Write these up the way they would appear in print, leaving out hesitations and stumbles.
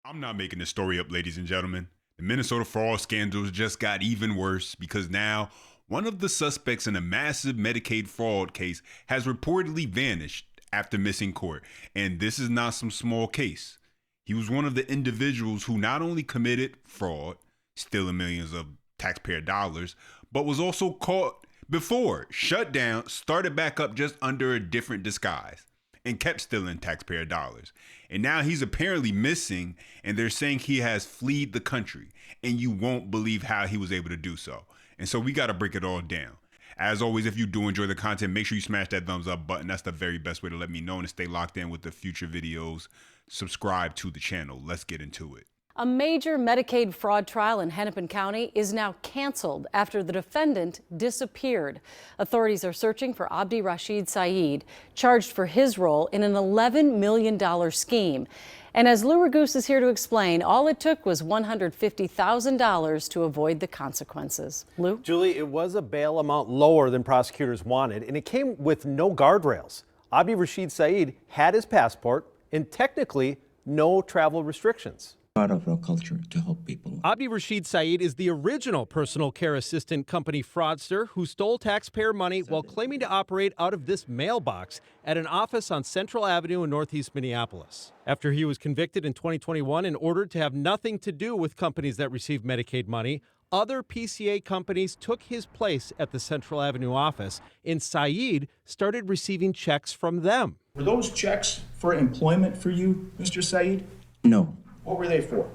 I'm not making this story up, ladies and gentlemen. The Minnesota fraud scandals just got even worse because now one of the suspects in a massive Medicaid fraud case has reportedly vanished after missing court. And this is not some small case. He was one of the individuals who not only committed fraud, stealing millions of taxpayer dollars, but was also caught before, shut down, started back up just under a different disguise, and kept stealing taxpayer dollars. And now he's apparently missing, and they're saying he has fled the country, and you won't believe how he was able to do so. And so we got to break it all down. As always, if you do enjoy the content, make sure you smash that thumbs up button. That's the very best way to let me know and to stay locked in with the future videos. Subscribe to the channel. Let's get into it. A major Medicaid fraud trial in Hennepin County is now canceled after the defendant disappeared. Authorities are searching for Abdi Rashid Saeed, charged for his role in an $11 million scheme. And as Lou Ragoose is here to explain, all it took was $150,000 to avoid the consequences. Lou? Julie, it was a bail amount lower than prosecutors wanted, and it came with no guardrails. Abdi Rashid Saeed had his passport and technically no travel restrictions. Part of our culture to help people. Abdi Rashid Saeed is the original personal care assistant company fraudster who stole taxpayer money while claiming to operate out of this mailbox at an office on Central Avenue in Northeast Minneapolis. After he was convicted in 2021 and ordered to have nothing to do with companies that receive Medicaid money, other PCA companies took his place at the Central Avenue office, and Saeed started receiving checks from them. Were those checks for employment for you, Mr. Saeed? No. What were they for?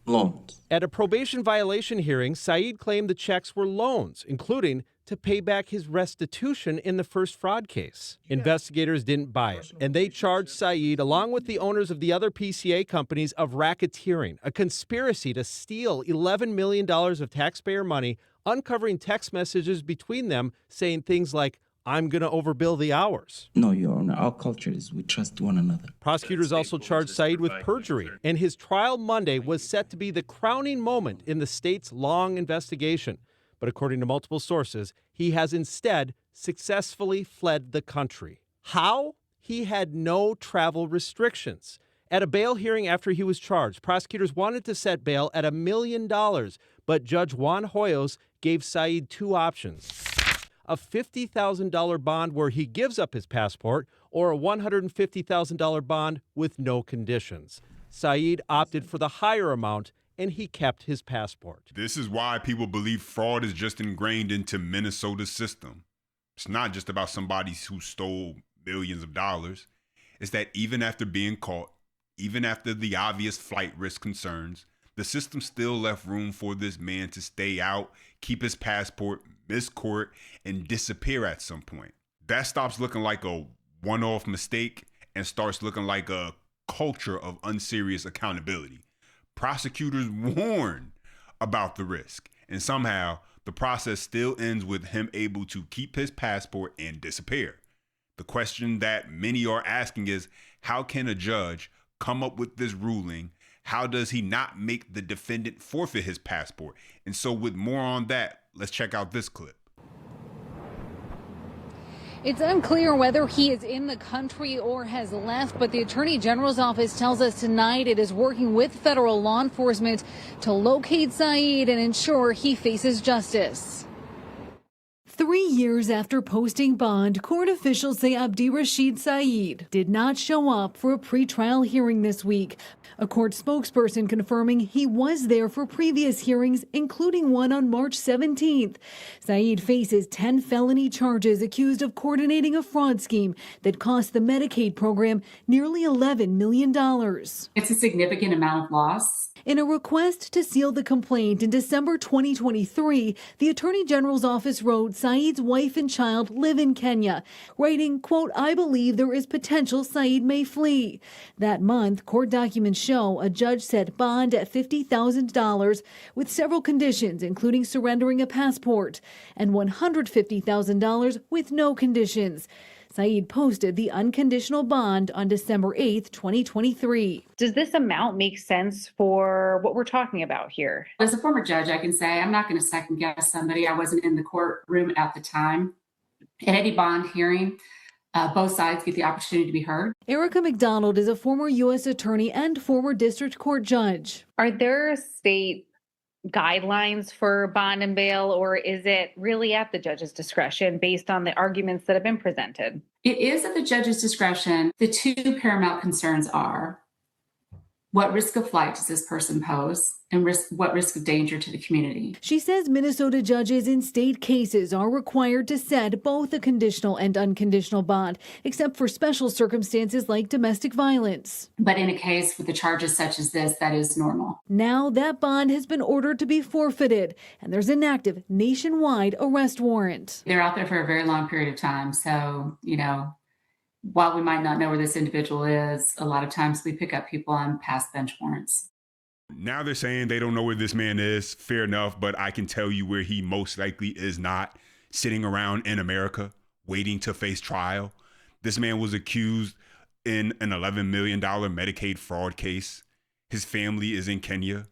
Loans. At a probation violation hearing, Saeed claimed the checks were loans, including to pay back his restitution in the first fraud case. Investigators didn't buy it, and they charged Saeed, along with the owners of the other PCA companies, of racketeering, a conspiracy to steal $11 million of taxpayer money, uncovering text messages between them saying things like, "I'm going to overbill the hours." No, Your Honor. Our culture is we trust one another. Prosecutors also charged Saeed with perjury, and his trial Monday was set to be the crowning moment in the state's long investigation. But according to multiple sources, he has instead successfully fled the country. How? He had no travel restrictions. At a bail hearing after he was charged, prosecutors wanted to set bail at $1 million, but Judge Juan Hoyos gave Saeed two options: a $50,000 bond where he gives up his passport, or a $150,000 bond with no conditions. Saeed opted for the higher amount, and he kept his passport. This is why people believe fraud is just ingrained into Minnesota's system. It's not just about somebody who stole millions of dollars. It's that even after being caught, even after the obvious flight risk concerns, the system still left room for this man to stay out, keep his passport, miss court, and disappear at some point. That stops looking like a one-off mistake and starts looking like a culture of unserious accountability. Prosecutors warn about the risk, and somehow the process still ends with him able to keep his passport and disappear. The question that many are asking is, how can a judge come up with this ruling? How does he not make the defendant forfeit his passport? And so with more on that, let's check out this clip. It's unclear whether he is in the country or has left, but the Attorney General's office tells us tonight it is working with federal law enforcement to locate Saeed and ensure he faces justice. 3 years after posting bond, court officials say Abdi Rashid Saeed did not show up for a pretrial hearing this week. A court spokesperson confirming he was there for previous hearings, including one on March 17th. Saeed faces 10 felony charges accused of coordinating a fraud scheme that cost the Medicaid program nearly $11 million. It's a significant amount of loss. In a request to seal the complaint in December 2023, the Attorney General's office wrote Saeed's wife and child live in Kenya, writing, quote, "I believe there is potential Saeed may flee." That month, court documents show a judge set bond at $50,000 with several conditions, including surrendering a passport, and $150,000 with no conditions. Saeed posted the unconditional bond on December 8th, 2023. Does this amount make sense for what we're talking about here? As a former judge, I can say I'm not going to second guess somebody. I wasn't in the courtroom at the time. In any bond hearing, both sides get the opportunity to be heard. Erica McDonald is a former U.S. attorney and former district court judge. Are there state guidelines for bond and bail, or is it really at the judge's discretion based on the arguments that have been presented? It is at the judge's discretion. The two paramount concerns are what risk of flight does this person pose and what risk of danger to the community. She says Minnesota judges in state cases are required to set both a conditional and unconditional bond, except for special circumstances like domestic violence. But in a case with the charges such as this, that is normal. Now that bond has been ordered to be forfeited, and there's an active nationwide arrest warrant. They're out there for a very long period of time. So, while we might not know where this individual is, a lot of times we pick up people on past bench warrants. Now they're saying they don't know where this man is. Fair enough, but I can tell you where he most likely is not: sitting around in America waiting to face trial. This man was accused in an $11 million Medicaid fraud case. His family is in Kenya.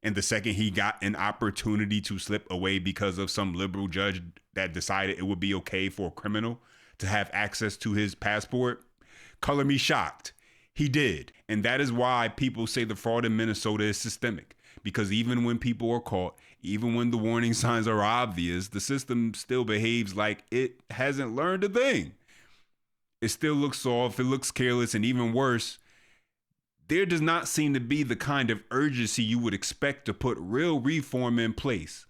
And the second he got an opportunity to slip away because of some liberal judge that decided it would be okay for a criminal to have access to his passport, color me shocked. He did. And that is why people say the fraud in Minnesota is systemic. Because even when people are caught, even when the warning signs are obvious, the system still behaves like it hasn't learned a thing. It still looks soft, it looks careless, and even worse, there does not seem to be the kind of urgency you would expect to put real reform in place.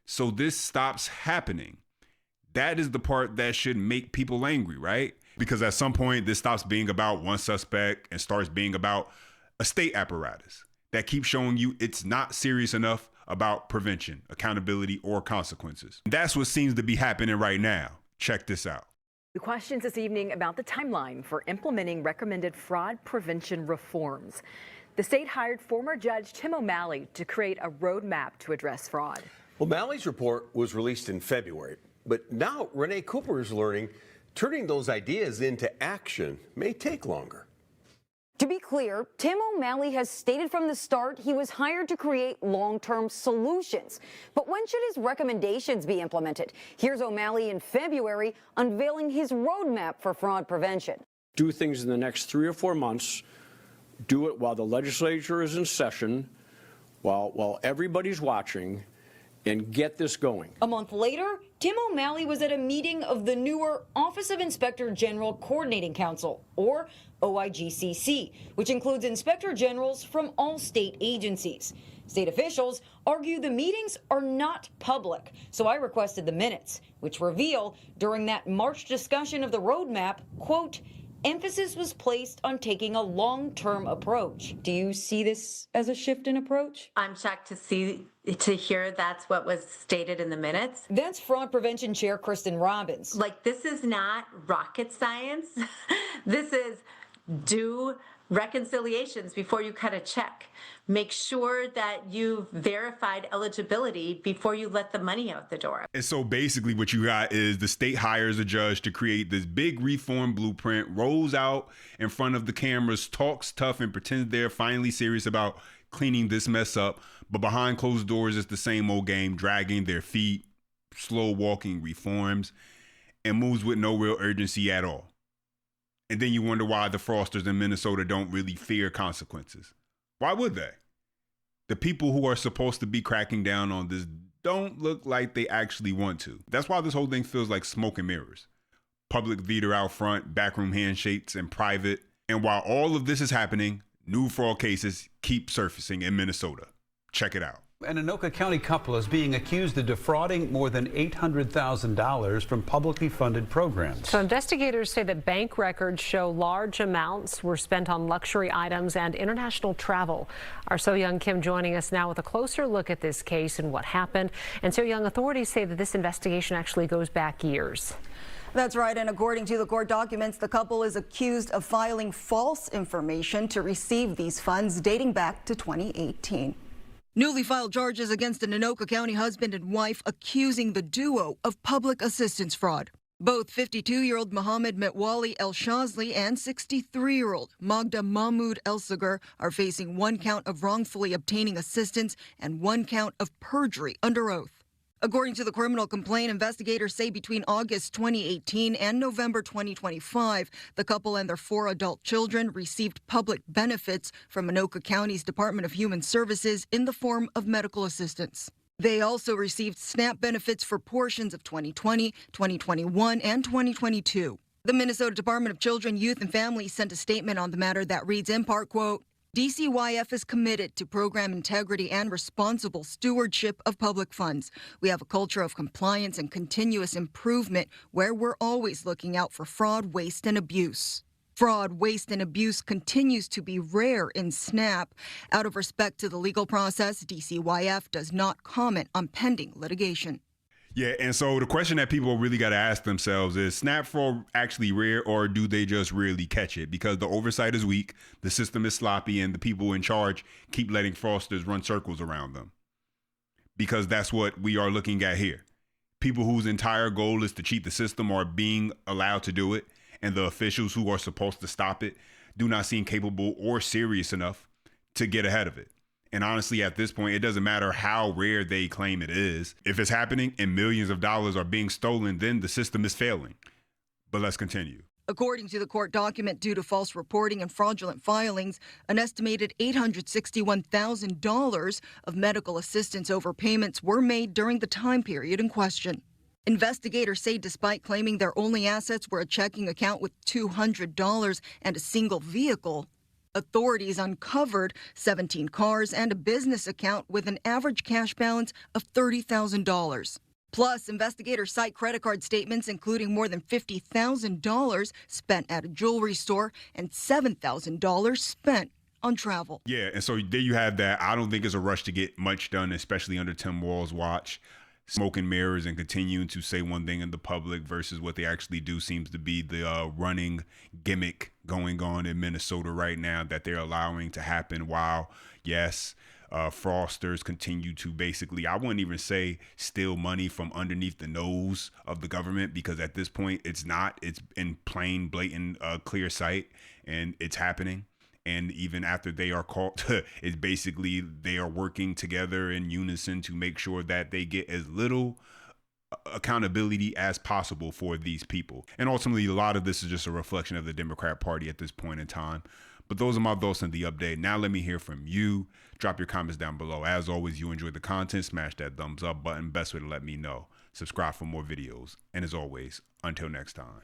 So this stops happening. That is the part that should make people angry, right? Because at some point, this stops being about one suspect and starts being about a state apparatus that keeps showing you it's not serious enough about prevention, accountability, or consequences. That's what seems to be happening right now. Check this out. The questions this evening about the timeline for implementing recommended fraud prevention reforms. The state hired former Judge Tim O'Malley to create a roadmap to address fraud. Well, O'Malley's report was released in February, but now Renee Cooper is learning turning those ideas into action may take longer. To be clear, Tim O'Malley has stated from the start he was hired to create long-term solutions. But when should his recommendations be implemented? Here's O'Malley in February unveiling his roadmap for fraud prevention. Do things in the next 3 or 4 months. Do it while the legislature is in session, while everybody's watching, and get this going. A month later, Tim O'Malley was at a meeting of the newer Office of Inspector General Coordinating Council, or OIGCC, which includes inspector generals from all state agencies. State officials argue the meetings are not public, so I requested the minutes, which reveal during that March discussion of the roadmap, quote, emphasis was placed on taking a long-term approach. Do you see this as a shift in approach? I'm shocked to hear that's what was stated in the minutes. That's Fraud Prevention Chair Kristen Robbins. Like, this is not rocket science. This is do reconciliations before you cut a check. Make sure that you've verified eligibility before you let the money out the door. And so basically what you got is the state hires a judge to create this big reform blueprint, rolls out in front of the cameras, talks tough and pretends they're finally serious about cleaning this mess up. But behind closed doors, it's the same old game, dragging their feet, slow walking reforms, and moves with no real urgency at all. And then you wonder why the fraudsters in Minnesota don't really fear consequences. Why would they? The people who are supposed to be cracking down on this don't look like they actually want to. That's why this whole thing feels like smoke and mirrors. Public theater out front, backroom handshakes, and private. And while all of this is happening, new fraud cases keep surfacing in Minnesota. Check it out. An Anoka County couple is being accused of defrauding more than $800,000 from publicly funded programs. So investigators say that bank records show large amounts were spent on luxury items and international travel. Our So Young Kim joining us now with a closer look at this case and what happened. And So Young, authorities say that this investigation actually goes back years. That's right, and according to the court documents, the couple is accused of filing false information to receive these funds dating back to 2018. Newly filed charges against an Anoka County husband and wife accusing the duo of public assistance fraud. Both 52-year-old Mohammed Metwali El Shazli and 63-year-old Magda Mahmoud El Sagar are facing 1 count of wrongfully obtaining assistance and 1 count of perjury under oath. According to the criminal complaint, investigators say between August 2018 and November 2025, the couple and their 4 adult children received public benefits from Anoka County's Department of Human Services in the form of medical assistance. They also received SNAP benefits for portions of 2020, 2021, and 2022. The Minnesota Department of Children, Youth, and Families sent a statement on the matter that reads in part, quote, DCYF is committed to program integrity and responsible stewardship of public funds. We have a culture of compliance and continuous improvement where we're always looking out for fraud, waste, and abuse. Fraud, waste, and abuse continues to be rare in SNAP. Out of respect to the legal process, DCYF does not comment on pending litigation. Yeah, and so the question that people really got to ask themselves is SNAP fraud actually rare, or do they just really catch it? Because the oversight is weak, the system is sloppy, and the people in charge keep letting fraudsters run circles around them. Because that's what we are looking at here. People whose entire goal is to cheat the system are being allowed to do it, and the officials who are supposed to stop it do not seem capable or serious enough to get ahead of it. And honestly, at this point, it doesn't matter how rare they claim it is. If it's happening and millions of dollars are being stolen, then the system is failing. But let's continue. According to the court document, due to false reporting and fraudulent filings, an estimated $861,000 of medical assistance overpayments were made during the time period in question. Investigators say despite claiming their only assets were a checking account with $200 and a single vehicle, authorities uncovered 17 cars and a business account with an average cash balance of $30,000. Plus, investigators cite credit card statements including more than $50,000 spent at a jewelry store and $7,000 spent on travel. Yeah, and so there you have that. I don't think it's a rush to get much done, especially under Tim Walz's watch. Smoke and mirrors and continuing to say one thing in the public versus what they actually do seems to be the running gimmick going on in Minnesota right now that they're allowing to happen while, yes, fraudsters continue to basically, I wouldn't even say steal money from underneath the nose of the government, because at this point it's not. It's in plain, blatant, clear sight, and it's happening. And even after they are caught, it's basically they are working together in unison to make sure that they get as little accountability as possible for these people. And ultimately, a lot of this is just a reflection of the Democrat Party at this point in time. But those are my thoughts on the update. Now let me hear from you. Drop your comments down below. As always, you enjoyed the content, smash that thumbs up button. Best way to let me know. Subscribe for more videos. And as always, until next time.